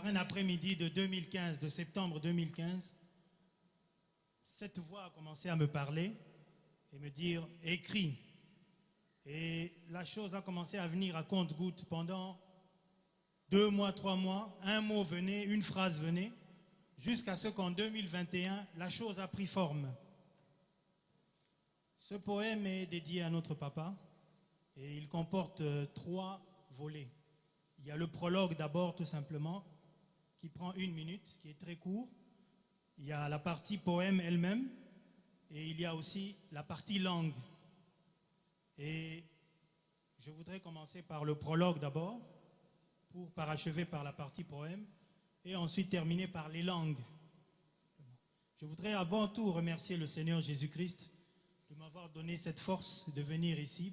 Par un après-midi de 2015, de septembre 2015, cette voix a commencé à me parler et me dire « écris ». Et la chose a commencé à venir à compte-gouttes pendant 2 mois, 3 mois. Un mot venait, une phrase venait, jusqu'à ce qu'en 2021, la chose a pris forme. Ce poème est dédié à notre papa et il comporte 3 volets. Il y a le prologue d'abord, tout simplement, qui prend 1 minute, qui est très court. Il y a la partie poème elle-même et il y a aussi la partie langue. Et je voudrais commencer par le prologue d'abord, pour parachever par la partie poème, et ensuite terminer par les langues. Je voudrais avant tout remercier le Seigneur Jésus-Christ de m'avoir donné cette force de venir ici,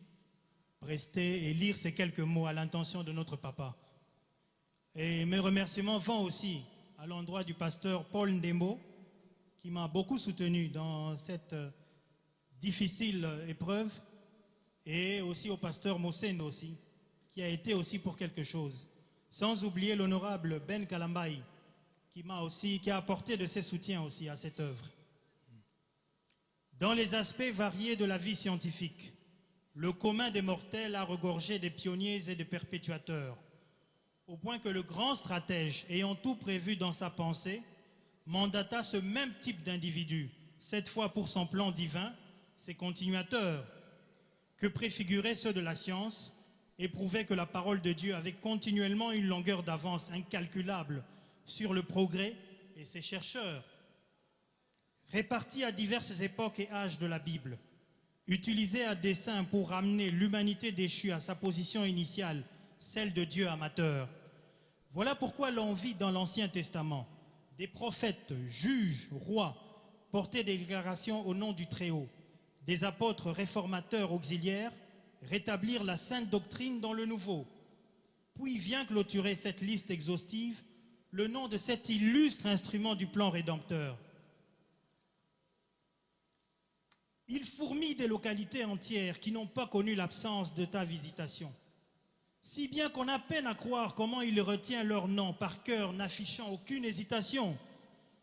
prester et lire ces quelques mots à l'intention de notre papa. Et mes remerciements vont aussi à l'endroit du pasteur Paul Ndembo, qui m'a beaucoup soutenu dans cette difficile épreuve, et aussi au pasteur Moseno aussi, qui a été aussi pour quelque chose. Sans oublier l'honorable Ben Kalambaï, qui a apporté de ses soutiens aussi à cette œuvre. Dans les aspects variés de la vie scientifique, le commun des mortels a regorgé des pionniers et des perpétuateurs, au point que le grand stratège, ayant tout prévu dans sa pensée, mandata ce même type d'individu, cette fois pour son plan divin, ses continuateurs, que préfiguraient ceux de la science, et prouvaient que la parole de Dieu avait continuellement une longueur d'avance incalculable sur le progrès et ses chercheurs. Répartis à diverses époques et âges de la Bible, utilisés à dessein pour ramener l'humanité déchue à sa position initiale, celle de Dieu amateur. Voilà pourquoi l'on vit dans l'Ancien Testament des prophètes, juges, rois, porter des déclarations au nom du Très-Haut, des apôtres réformateurs auxiliaires, rétablir la sainte doctrine dans le Nouveau. Puis vient clôturer cette liste exhaustive le nom de cet illustre instrument du plan rédempteur. Il fourmille des localités entières qui n'ont pas connu l'absence de ta visitation. Si bien qu'on a peine à croire comment il retient leur nom par cœur, n'affichant aucune hésitation.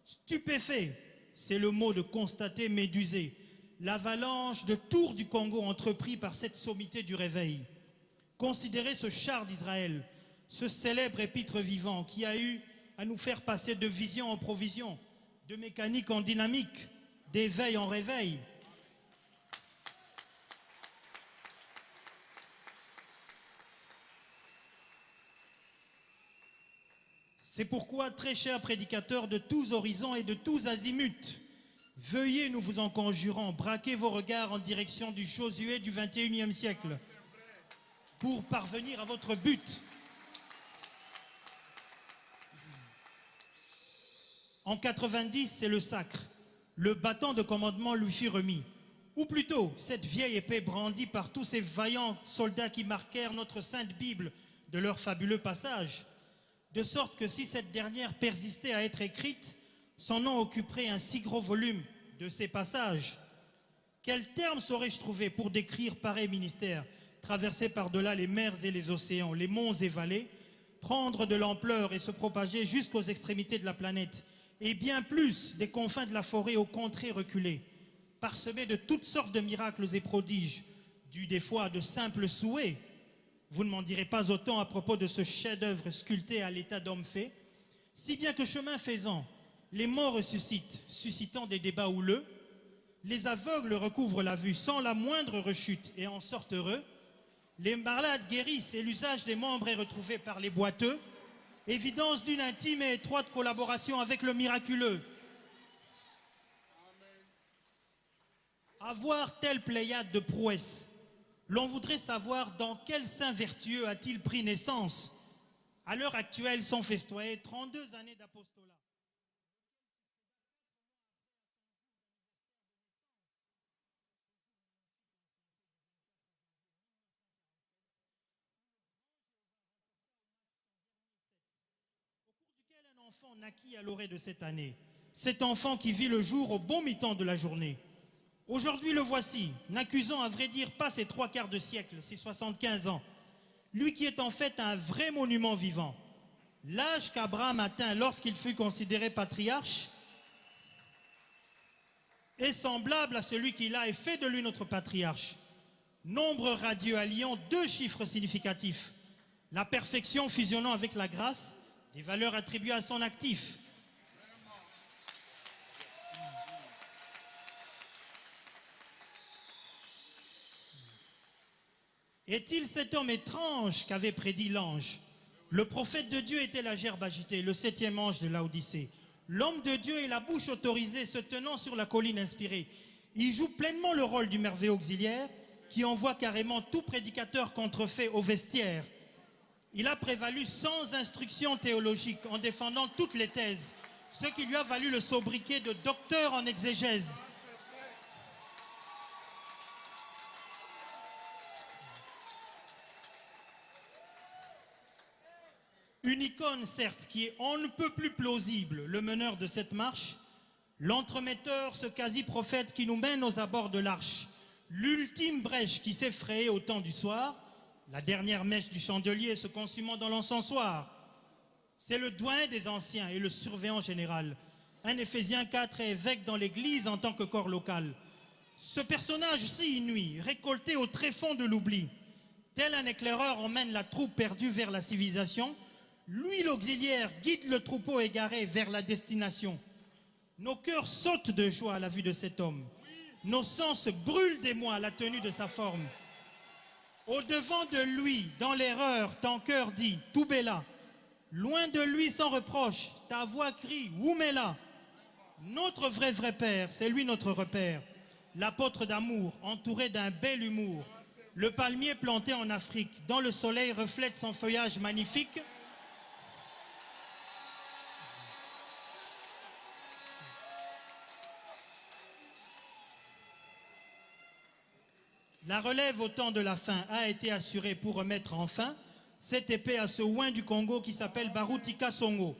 Stupéfait, c'est le mot de constater médusé, l'avalanche de tours du Congo entrepris par cette sommité du réveil. Considérez ce char d'Israël, ce célèbre épître vivant qui a eu à nous faire passer de vision en provision, de mécanique en dynamique, d'éveil en réveil. C'est pourquoi, très chers prédicateurs de tous horizons et de tous azimuts, veuillez, nous vous en conjurons, braquer vos regards en direction du Josué du XXIe siècle pour parvenir à votre but. En 90, c'est le sacre. Le bâton de commandement lui fut remis. Ou plutôt, cette vieille épée brandie par tous ces vaillants soldats qui marquèrent notre sainte Bible de leurs fabuleux passages. De sorte que si cette dernière persistait à être écrite, son nom occuperait un si gros volume de ces passages. Quel terme saurais-je trouver pour décrire pareil ministère, traverser par-delà les mers et les océans, les monts et vallées, prendre de l'ampleur et se propager jusqu'aux extrémités de la planète, et bien plus des confins de la forêt aux contrées reculées, parsemé de toutes sortes de miracles et prodiges, dus des fois à de simples souhaits. Vous ne m'en direz pas autant à propos de ce chef-d'œuvre sculpté à l'état d'homme fait, si bien que chemin faisant, les morts ressuscitent, suscitant des débats houleux, les aveugles recouvrent la vue sans la moindre rechute et en sortent heureux, les malades guérissent et l'usage des membres est retrouvé par les boiteux, évidence d'une intime et étroite collaboration avec le miraculeux. À voir telle pléiade de prouesses, l'on voudrait savoir dans quel saint vertueux a-t-il pris naissance. À l'heure actuelle sont festoyées 32 années d'apostolat. Au cours duquel un enfant naquit à l'orée de cette année. Cet enfant qui vit le jour au bon mi-temps de la journée. Aujourd'hui le voici, n'accusant à vrai dire pas ses 3/4 de siècle, ses 75 ans. Lui qui est en fait un vrai monument vivant. L'âge qu'Abraham atteint lorsqu'il fut considéré patriarche est semblable à celui qu'il a et fait de lui notre patriarche. Nombre radieux alliant deux chiffres significatifs. La perfection fusionnant avec la grâce, des valeurs attribuées à son actif. Est-il cet homme étrange qu'avait prédit l'ange? Le prophète de Dieu était la gerbe agitée, le septième ange de Laodicée. L'homme de Dieu est la bouche autorisée se tenant sur la colline inspirée. Il joue pleinement le rôle du merveilleux auxiliaire qui envoie carrément tout prédicateur contrefait au vestiaire. Il a prévalu sans instruction théologique en défendant toutes les thèses, ce qui lui a valu le sobriquet de docteur en exégèse. Une icône, certes, qui est on ne peut plus plausible, le meneur de cette marche, l'entremetteur, ce quasi-prophète qui nous mène aux abords de l'arche, l'ultime brèche qui s'est frayée au temps du soir, la dernière mèche du chandelier se consumant dans l'encensoir. C'est le doyen des anciens et le surveillant général, un Éphésiens 4 et évêque dans l'église en tant que corps local. Ce personnage si inouï, récolté au tréfonds de l'oubli, tel un éclaireur emmène la troupe perdue vers la civilisation. Lui, l'auxiliaire, guide le troupeau égaré vers la destination. Nos cœurs sautent de joie à la vue de cet homme. Nos sens brûlent d'émoi à la tenue de sa forme. Au-devant de lui, dans l'erreur, ton cœur dit « Toubella ». Loin de lui sans reproche, ta voix crie « Oumela ». Notre vrai père, c'est lui notre repère. L'apôtre d'amour, entouré d'un bel humour. Le palmier planté en Afrique, dans le soleil reflète son feuillage magnifique. La relève au temps de la fin a été assurée pour remettre enfin cette épée à ce ouin du Congo qui s'appelle Barutika Songo.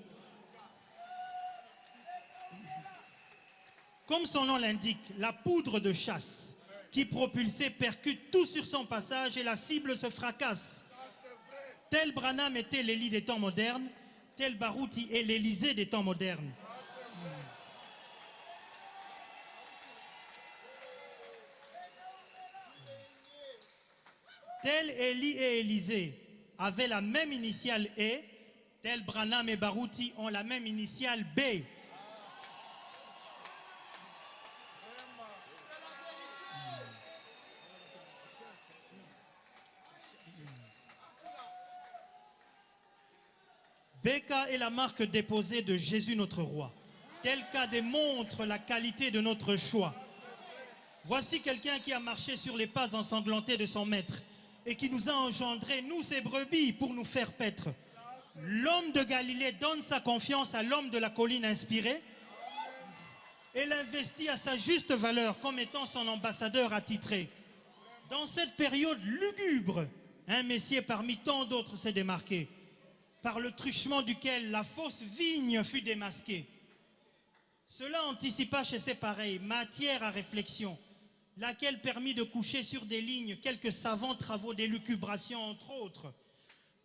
Comme son nom l'indique, la poudre de chasse qui propulsée percute tout sur son passage et la cible se fracasse. Tel Branham était l'Élie des temps modernes, tel Baruti est l'Élysée des temps modernes. Tel Élie et Élysée avaient la même initiale E, tel Branham et Baruti ont la même initiale B. BK est la marque déposée de Jésus notre roi. Tel cas démontre la qualité de notre choix. Voici quelqu'un qui a marché sur les pas ensanglantés de son maître et qui nous a engendrés, nous ses brebis, pour nous faire paître. L'homme de Galilée donne sa confiance à l'homme de la colline inspiré et l'investit à sa juste valeur comme étant son ambassadeur attitré. Dans cette période lugubre, un messier parmi tant d'autres s'est démarqué, par le truchement duquel la fausse vigne fut démasquée. Cela anticipa chez ses pareils matière à réflexion, laquelle permit de coucher sur des lignes quelques savants travaux d'élucubration, entre autres.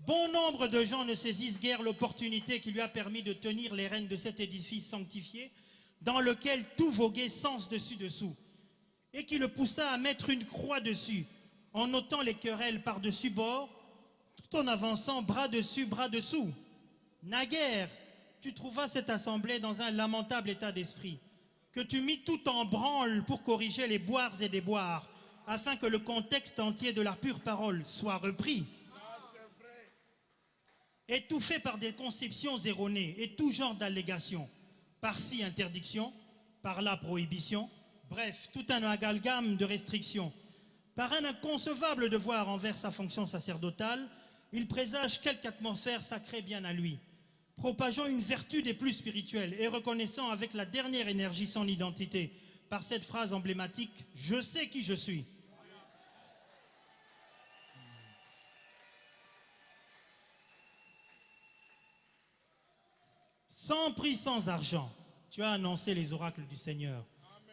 Bon nombre de gens ne saisissent guère l'opportunité qui lui a permis de tenir les rênes de cet édifice sanctifié, dans lequel tout voguait sens dessus-dessous, et qui le poussa à mettre une croix dessus, en notant les querelles par-dessus bord, tout en avançant bras dessus, bras dessous. Naguère, tu trouvas cette assemblée dans un lamentable état d'esprit, que tu mis tout en branle pour corriger les boires et déboires, afin que le contexte entier de la pure parole soit repris. Étouffé par des conceptions erronées et tout genre d'allégations, par-ci interdiction, par-là prohibition, bref, tout un amalgame de restrictions. Par un inconcevable devoir envers sa fonction sacerdotale, il présage quelque atmosphère sacrée bien à lui, propageant une vertu des plus spirituelles et reconnaissant avec la dernière énergie son identité par cette phrase emblématique « Je sais qui je suis ». Sans prix, sans argent, tu as annoncé les oracles du Seigneur.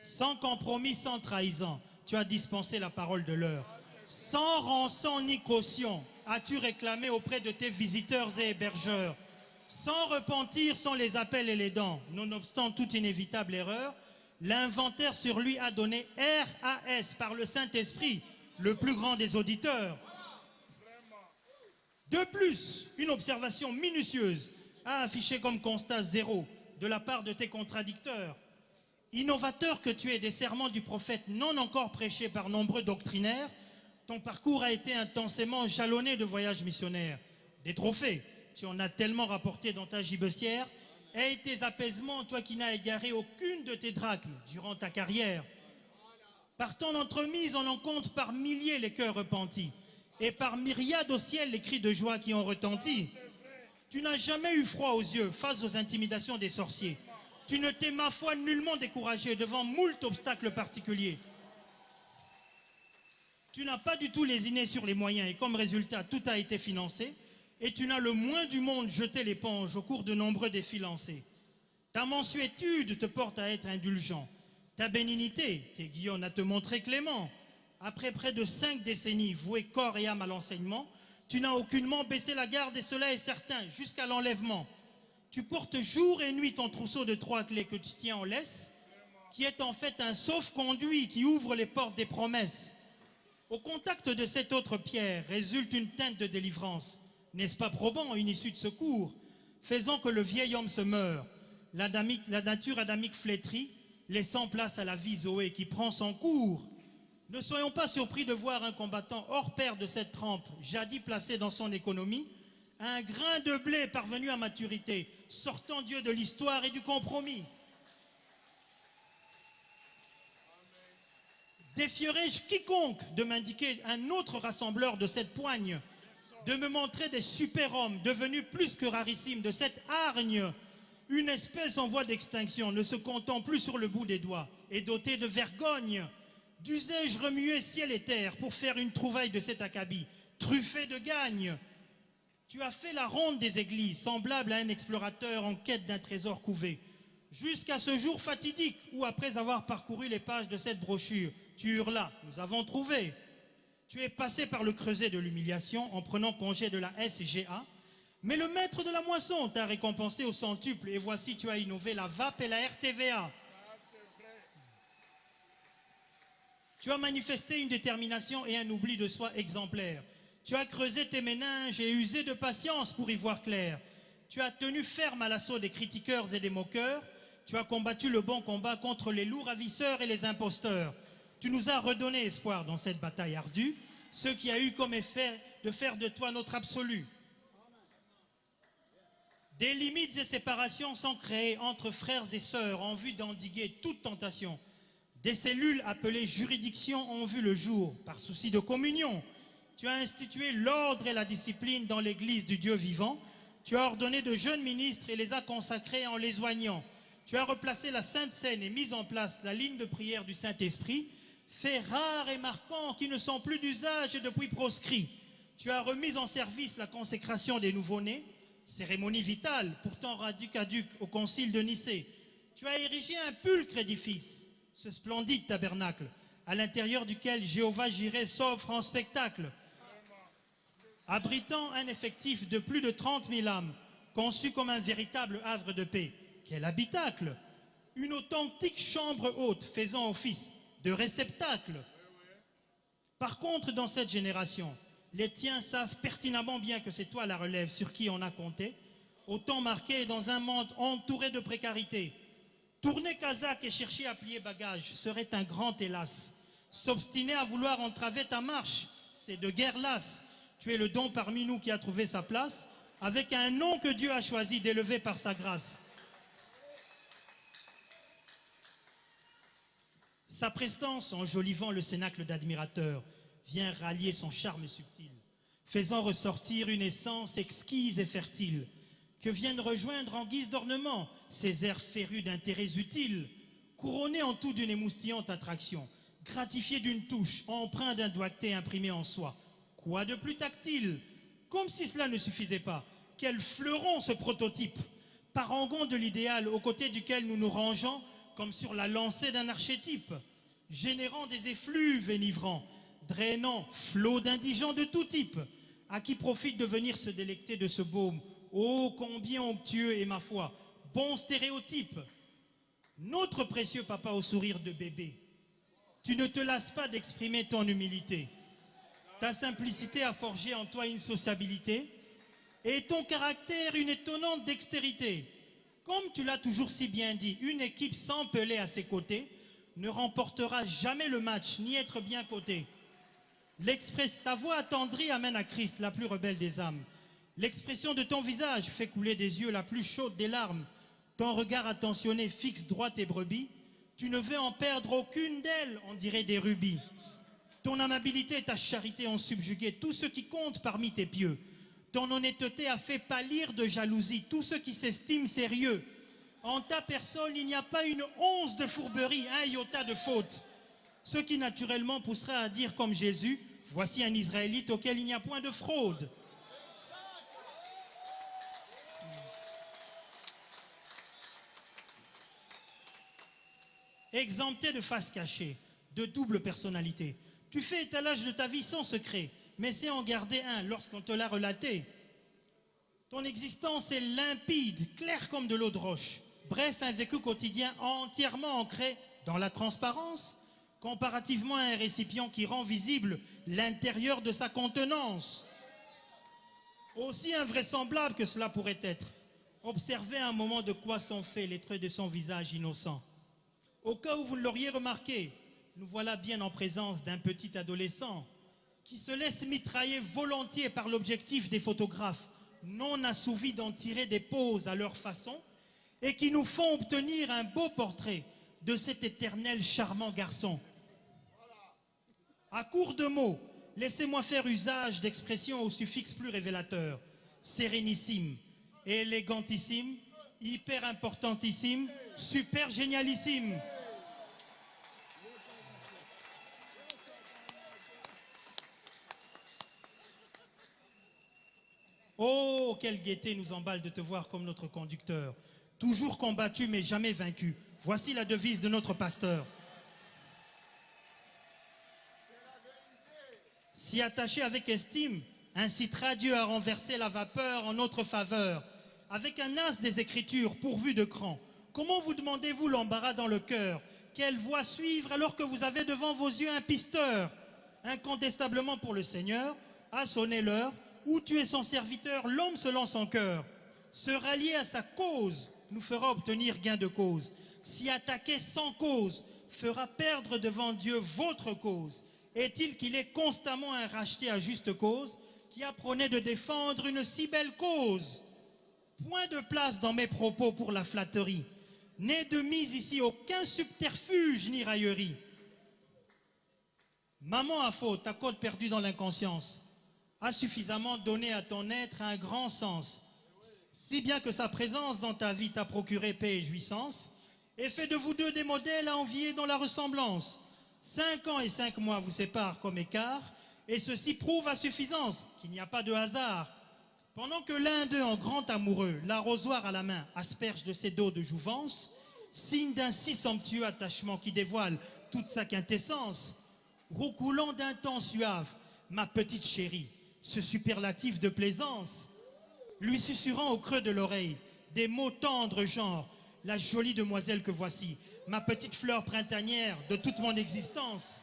Sans compromis, sans trahison, tu as dispensé la parole de l'heure. Sans rançon ni caution, as-tu réclamé auprès de tes visiteurs et hébergeurs. Sans repentir, sans les appels et les dents, nonobstant toute inévitable erreur, l'inventaire sur lui a donné RAS par le Saint-Esprit, le plus grand des auditeurs. De plus, une observation minutieuse a affiché comme constat zéro de la part de tes contradicteurs. Innovateur que tu es des serments du prophète non encore prêchés par nombreux doctrinaires, ton parcours a été intensément jalonné de voyages missionnaires. Des trophées, tu en as tellement rapporté dans ta gibecière, et tes apaisements, toi qui n'as égaré aucune de tes drachmes durant ta carrière. Par ton entremise, on en compte par milliers les cœurs repentis, et par myriades au ciel les cris de joie qui ont retenti. Tu n'as jamais eu froid aux yeux face aux intimidations des sorciers. Tu ne t'es, ma foi, nullement découragé devant moult obstacles particuliers. Tu n'as pas du tout lésiné sur les moyens et comme résultat, tout a été financé. Et tu n'as le moins du monde jeté l'éponge au cours de nombreux défis lancés. Ta mansuétude te porte à être indulgent. Ta bénignité t'aiguillonne à te montrer clément. Après près de 5 décennies vouées corps et âme à l'enseignement, tu n'as aucunement baissé la garde et cela est certain, jusqu'à l'enlèvement. Tu portes jour et nuit ton trousseau de 3 clés que tu tiens en laisse, qui est en fait un sauf-conduit qui ouvre les portes des promesses. Au contact de cette autre pierre résulte une teinte de délivrance. N'est-ce pas probant une issue de secours, faisant que le vieil homme se meure, la nature adamique flétrie, laissant place à la vie Zoé qui prend son cours. Ne soyons pas surpris de voir un combattant hors pair de cette trempe, jadis placé dans son économie, un grain de blé parvenu à maturité, sortant Dieu de l'histoire et du compromis. Défierais-je quiconque de m'indiquer un autre rassembleur de cette poigne, de me montrer des super-hommes devenus plus que rarissimes de cette hargne, une espèce en voie d'extinction, ne se comptant plus sur le bout des doigts et dotée de vergogne. Dusais-je remuer ciel et terre pour faire une trouvaille de cet acabit, truffé de gagne? Tu as fait la ronde des églises, semblable à un explorateur en quête d'un trésor couvé, jusqu'à ce jour fatidique où, après avoir parcouru les pages de cette brochure, tu hurlas, nous avons trouvé. Tu es passé par le creuset de l'humiliation en prenant congé de la SGA, mais le maître de la moisson t'a récompensé au centuple et voici tu as innové la VAP et la RTVA. Tu as manifesté une détermination et un oubli de soi exemplaire. Tu as creusé tes méninges et usé de patience pour y voir clair. Tu as tenu ferme à l'assaut des critiqueurs et des moqueurs. Tu as combattu le bon combat contre les loups ravisseurs et les imposteurs. Tu nous as redonné espoir dans cette bataille ardue, ce qui a eu comme effet de faire de toi notre absolu. Des limites et séparations sont créées entre frères et sœurs en vue d'endiguer toute tentation. Des cellules appelées juridictions ont vu le jour par souci de communion. Tu as institué l'ordre et la discipline dans l'église du Dieu vivant. Tu as ordonné de jeunes ministres et les as consacrés en les oignant. Tu as replacé la Sainte Seine et mis en place la ligne de prière du Saint-Esprit, faits rares et marquants qui ne sont plus d'usage et depuis proscrits. Tu as remis en service la consécration des nouveau-nés, cérémonie vitale, pourtant rendue caduque au concile de Nicée. Tu as érigé un pulcre édifice, ce splendide tabernacle, à l'intérieur duquel Jéhovah Jireh s'offre en spectacle, abritant un effectif de plus de 30 000 âmes, conçu comme un véritable havre de paix. Quel habitacle! Une authentique chambre haute faisant office de réceptacle. Par contre, dans cette génération, les tiens savent pertinemment bien que c'est toi la relève sur qui on a compté, autant marqué dans un monde entouré de précarité. Tourner Kazakh et chercher à plier bagage serait un grand hélas. S'obstiner à vouloir entraver ta marche, c'est de guerre lasse. Tu es le don parmi nous qui a trouvé sa place, avec un nom que Dieu a choisi d'élever par sa grâce. Sa prestance, enjolivant le cénacle d'admirateurs, vient rallier son charme subtil, faisant ressortir une essence exquise et fertile, que viennent rejoindre en guise d'ornement ces airs férus d'intérêts utiles, couronnés en tout d'une émoustillante attraction, gratifiés d'une touche, empreint d'un doigté imprimé en soi. Quoi de plus tactile? Comme si cela ne suffisait pas, quel fleuron ce prototype, parangon de l'idéal aux côtés duquel nous nous rangeons comme sur la lancée d'un archétype, générant des effluves enivrants, drainant flots d'indigents de tout type, à qui profite de venir se délecter de ce baume Oh, combien onctueux est ma foi. Bon stéréotype. Notre précieux papa au sourire de bébé. Tu ne te lasses pas d'exprimer ton humilité. Ta simplicité a forgé en toi une sociabilité et ton caractère une étonnante dextérité. Comme tu l'as toujours si bien dit, une équipe sans Pelé à ses côtés ne remportera jamais le match ni être bien cotée. Ta voix attendrie amène à Christ, la plus rebelle des âmes. L'expression de ton visage fait couler des yeux la plus chaude des larmes. Ton regard attentionné fixe droit tes brebis. Tu ne veux en perdre aucune d'elles, on dirait des rubis. Ton amabilité et ta charité ont subjugué tout ce qui compte parmi tes pieux. Ton honnêteté a fait pâlir de jalousie tout ce qui s'estime sérieux. En ta personne, il n'y a pas une once de fourberie, un iota de faute. Ce qui naturellement poussera à dire comme Jésus, voici un Israélite auquel il n'y a point de fraude. Exempté de face cachée, de double personnalité, tu fais étalage de ta vie sans secret, mais c'est en garder un lorsqu'on te l'a relaté. Ton existence est limpide, claire comme de l'eau de roche. Bref, un vécu quotidien entièrement ancré dans la transparence, comparativement à un récipient qui rend visible l'intérieur de sa contenance. Aussi invraisemblable que cela pourrait être, observez un moment de quoi sont faits les traits de son visage innocent. Au cas où vous ne l'auriez remarqué, nous voilà bien en présence d'un petit adolescent qui se laisse mitrailler volontiers par l'objectif des photographes, non assouvis d'en tirer des poses à leur façon, et qui nous font obtenir un beau portrait de cet éternel charmant garçon. À court de mots, laissez-moi faire usage d'expressions au suffixe plus révélateur. Sérénissime, élégantissime, hyper importantissime, super génialissime. Oh, quelle gaieté nous emballe de te voir comme notre conducteur. Toujours combattu mais jamais vaincu. Voici la devise de notre pasteur. Si attaché avec estime, incitera Dieu à renverser la vapeur en notre faveur. Avec un as des Écritures pourvu de cran, comment vous demandez-vous l'embarras dans le cœur? Quelle voie suivre alors que vous avez devant vos yeux un pisteur? Incontestablement pour le Seigneur, a sonné l'heure où tuer son serviteur, l'homme selon son cœur. Se rallier à sa cause nous fera obtenir gain de cause. S'y attaquer sans cause fera perdre devant Dieu votre cause. Est-il qu'il est constamment un racheté à juste cause qui apprenait de défendre une si belle cause? Point de place dans mes propos pour la flatterie. N'est de mise ici aucun subterfuge ni raillerie. Maman à faute, ta côte perdue dans l'inconscience, a suffisamment donné à ton être un grand sens, si bien que sa présence dans ta vie t'a procuré paix et jouissance, et fait de vous deux des modèles à envier dans la ressemblance. 5 ans et 5 mois vous séparent comme écart, et ceci prouve à suffisance qu'il n'y a pas de hasard. Pendant que l'un d'eux, en grand amoureux, l'arrosoir à la main, asperge de ses dos de jouvence, signe d'un si somptueux attachement qui dévoile toute sa quintessence, roucoulant d'un temps suave, ma petite chérie, ce superlatif de plaisance, lui susurrant au creux de l'oreille des mots tendres genre, la jolie demoiselle que voici, ma petite fleur printanière de toute mon existence.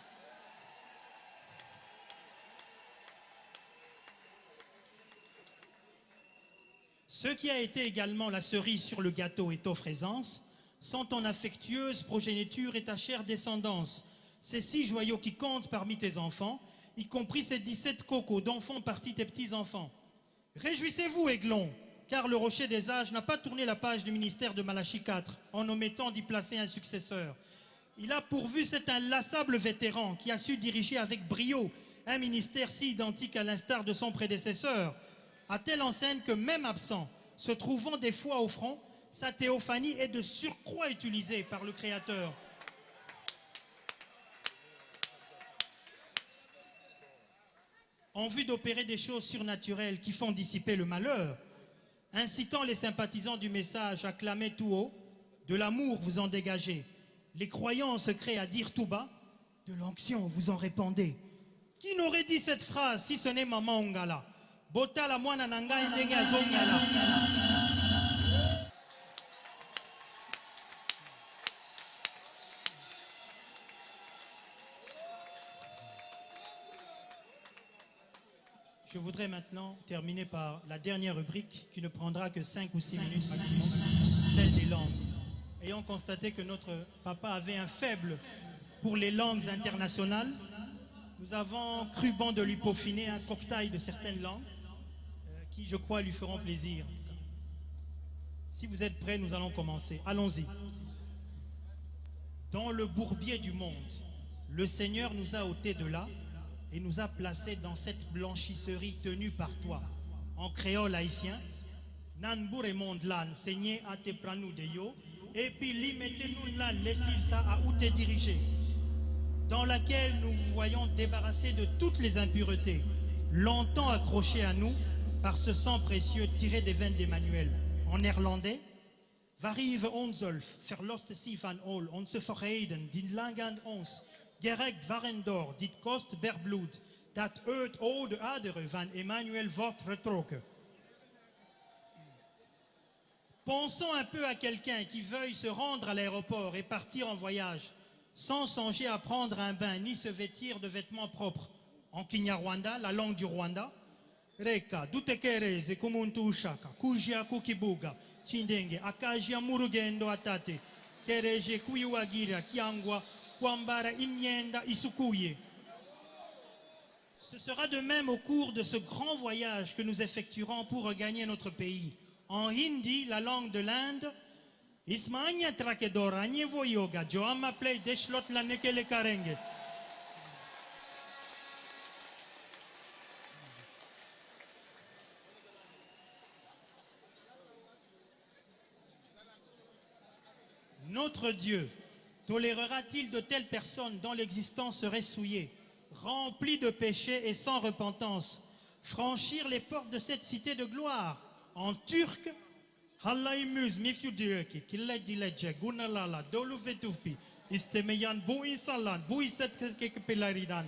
Ce qui a été également la cerise sur le gâteau et offre aisance, sont ton affectueuse progéniture et ta chère descendance. Ces 6 joyaux qui comptent parmi tes enfants, y compris ces 17 cocos dont font partie tes petits-enfants. Réjouissez-vous, Aiglon, car le rocher des âges n'a pas tourné la page du ministère de Malachie IV en omettant d'y placer un successeur. Il a pourvu cet inlassable vétéran qui a su diriger avec brio un ministère si identique à l'instar de son prédécesseur, à telle enseigne que même absent, se trouvant des fois au front, sa théophanie est de surcroît utilisée par le Créateur. En vue d'opérer des choses surnaturelles qui font dissiper le malheur, incitant les sympathisants du message à clamer tout haut, de l'amour vous en dégagez, les croyants en secret à dire tout bas, de l'onction vous en répandez. Qui n'aurait dit cette phrase si ce n'est Maman Ongala? Botala mwana na ngai ndenge azongala. Je voudrais maintenant terminer par la dernière rubrique qui ne prendra que 5 ou 6 minutes maximum, celle des langues. Ayant constaté que notre papa avait un faible pour les langues internationales, nous avons cru bon de lui peaufiner un cocktail de certaines langues qui, je crois, lui feront plaisir. Si vous êtes prêts, nous allons commencer. Allons-y. Dans le bourbier du monde, le Seigneur nous a ôtés de là et nous a placés dans cette blanchisserie tenue par toi. En créole haïtien, Nanbour et monde lan, Seigneur a te pranou de yo, et puis limettez-nous là, laissez ça à où te diriger, dans laquelle nous vous voyons débarrassés de toutes les impuretés, longtemps accrochés à nous par ce sang précieux tiré des veines d'Emmanuel. En néerlandais, Varive onzulf, verlost si van ol, onze verheden, die langan ons, gerekt waren door, dit kost berbloed, dat uit oude aderen van Emmanuel wordt retrokken. Pensons un peu à quelqu'un qui veuille se rendre à l'aéroport et partir en voyage, sans songer à prendre un bain ni se vêtir de vêtements propres. En Kinyarwanda, la langue du Rwanda, Reka, dutekereze kumuntu ushaka, kujia kukibuga, chindenge, akajia murugendo atate, kereje kuiwagira, kiangwa, kwambara imyenda isukuye. Ce sera de même au cours de ce grand voyage que nous effectuerons pour regagner notre pays. En hindi, la langue de l'Inde, Ismanya trakedora, nyevo yoga, joama play deshlot la nekele karenge. Notre Dieu tolérera-t-il de telles personnes dont l'existence serait souillée, remplies de péchés et sans repentance, franchir les portes de cette cité de gloire? En turc, Hallaimuz mifiudirki, kiledileje, gunalala, doluvetuvpi, istemeyan bu insanlan, bu isetkekepelaridan,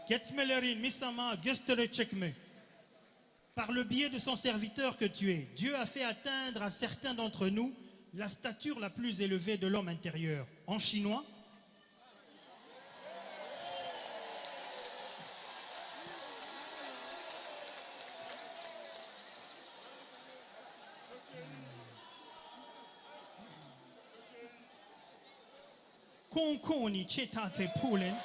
ketmelerin misama, gösterechekme. Par le biais de son serviteur que tu es, Dieu a fait atteindre à certains d'entre nous la stature la plus élevée de l'homme intérieur. En chinois, Konkoni chetate poulen.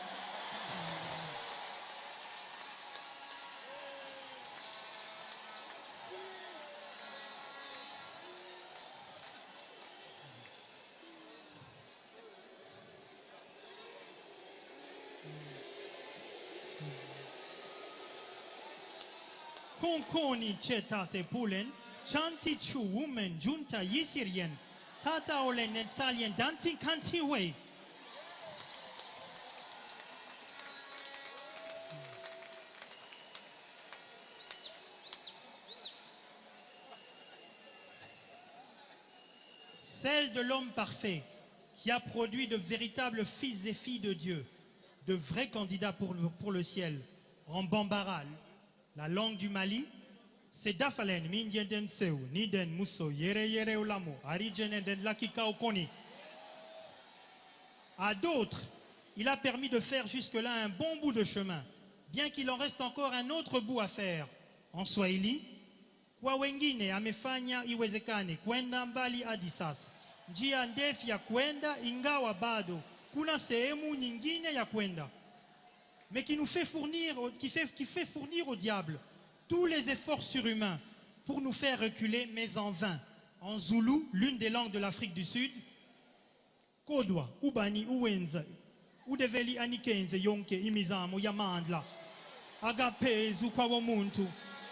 Konkoni chetate poulen. Chanti chu woman junta yisirien. Tata olen netsalien dancing kanti way. Celle de l'homme parfait qui a produit de véritables fils et filles de Dieu, de vrais candidats pour le ciel. En bambara, la langue du Mali, c'est Dafalen, Mindienden Seu, Niden Musso, Yere Yere Olamo, Arijenen Den Lakika Okoni. À d'autres, il a permis de faire jusque-là un bon bout de chemin, bien qu'il en reste encore un autre bout à faire. En Swahili, kwa wengine amefanya iwezekane kwenda mbali hadi sasa. Njia ndefu ya kwenda, ingawa bado kuna sehemu nyingine ya kwenda. Mais qui fait fournir au diable tous les efforts surhumains pour nous faire reculer, mais en vain. En Zoulou, l'une des langues de l'Afrique du Sud, Kodwa, Ubani, Uwenza, Udeveli Anikenze, Yonke, Imizamo, Yamandla, Agapezu, Kwawomuntu,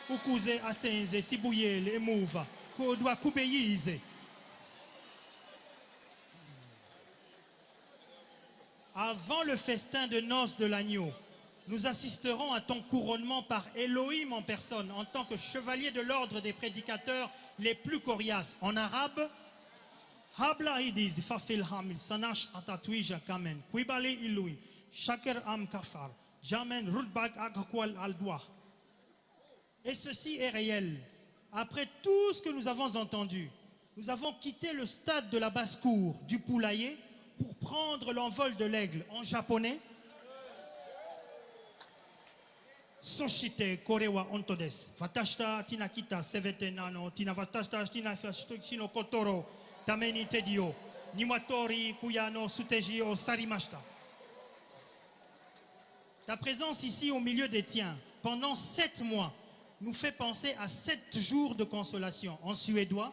Ukuze, Asenze, Sibuyele, Emuva, Kodwa, Kubeyize. Avant le festin de noces de l'agneau, nous assisterons à ton couronnement par Elohim en personne, en tant que chevalier de l'ordre des prédicateurs les plus coriaces. En arabe, Habla idiz fafil hamil sanash atatouija kamen, Kwibale ilouim, Shaker am kafar, Jamen rudbak akakwal al doua. Et ceci est réel. Après tout ce que nous avons entendu, nous avons quitté le stade de la basse-cour, du poulailler, pour prendre l'envol de l'aigle. En japonais, Soshite korewa onto desu. Watashita tina kita sevete nano tina watashita tina shino kotoro tameni tedio. Niwatori kuyano suteji o sarimashita. Ta présence ici au milieu des tiens, pendant 7 mois, nous fait penser à 7 jours de consolation. En suédois,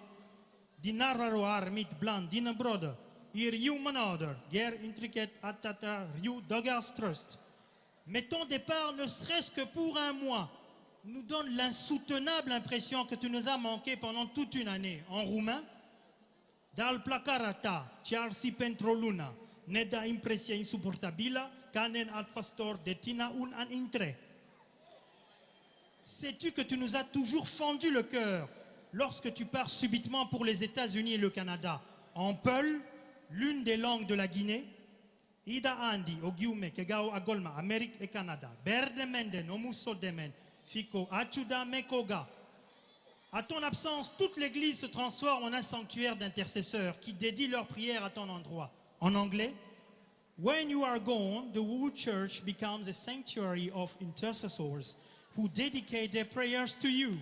Dinararo armit bland, dina brother, ir human order, guerre intricate atata, riu doggars trust. Mais ton départ, ne serait-ce que pour 1 mois, nous donne l'insoutenable impression que tu nous as manqué pendant toute une année. En roumain, dal placarata, ciarsi pentru luna, neda impresia insupportabila, canen ad fastor detina un an intre. Sais-tu que tu nous as toujours fendu le cœur lorsque tu pars subitement pour les États-Unis et le Canada? En Peul, l'une des langues de la Guinée, Ida Andi, Ogiume, Kegao Agolma, Amérique et Canada, Berde Menden, Omuso Demen, Fiko, Achuda, Mekoga. À ton absence, toute l'Église se transforme en un sanctuaire d'intercesseurs qui dédient leurs prières à ton endroit. En anglais, when you are gone, the whole church becomes a sanctuary of intercessors who dedicate their prayers to you.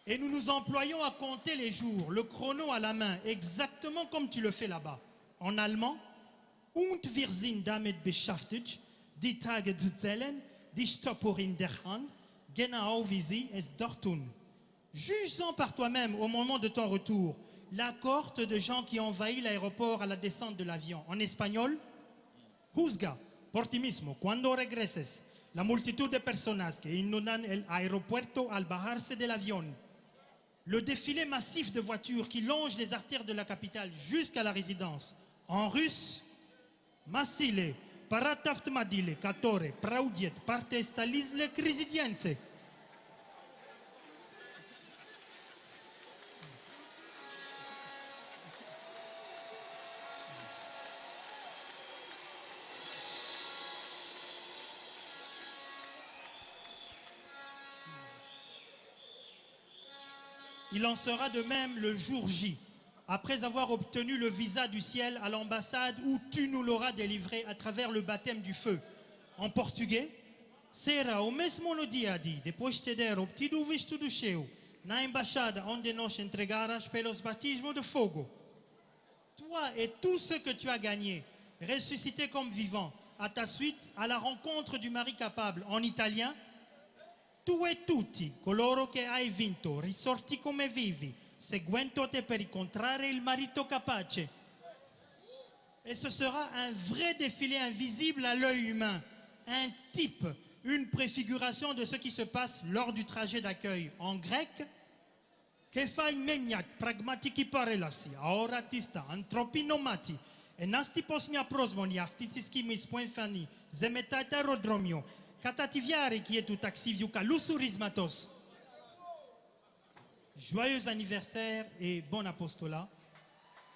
Et nous nous employons à compter les jours, le chrono à la main, exactement comme tu le fais là-bas. En allemand, und wir sind damit beschäftigt, die Tage zu zählen, die Stoppuhr in der Hand, genau wie sie es dort tun. Juge-en par toi-même au moment de ton retour la cohorte de gens qui envahit l'aéroport à la descente de l'avion. En espagnol, juzga por ti mismo cuando regreses la multitud de personas que inundan el aeropuerto al bajarse del avión. Le défilé massif de voitures qui longe les artères de la capitale jusqu'à la résidence. En russe, Masile, parataftmadile, katore, praudiet, parte stalisle krisidiense. Il en sera de même le jour J, après avoir obtenu le visa du ciel à l'ambassade où tu nous l'auras délivré à travers le baptême du feu. En portugais, será o mesmo no dia D, depois de ter obtido o visto do céu, na embaixada onde nos entregarás pelos batismos de fogo. Toi et tous ceux que tu as gagnés, ressuscités comme vivants, à ta suite, à la rencontre du mari capable, en italien, tu e tutti coloro che hai vinto, risorti come vivi, seguendo te per incontrare il marito capace. Et ce sera un vrai défilé invisible à l'œil humain, un type, une préfiguration de ce qui se passe lors du trajet d'accueil. En grec, che fai meniat pragmatiki parelasi, aoratista, antropinomati, enastipos mia prosmoni, aftitiski mis poinfani, zemetat aerodromio, Katativiare qui est tout taxi viuka lusurismatos. Joyeux anniversaire et bon apostolat.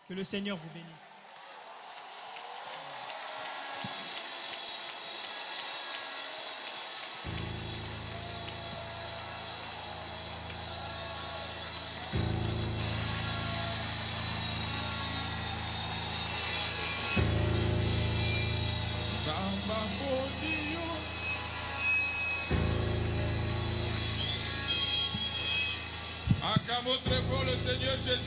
Que le Seigneur vous bénisse. Acclamons très fort le Seigneur Jésus.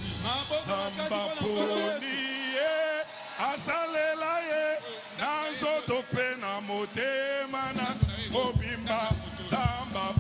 Asalelaye nazoto pena motema na mobimba samba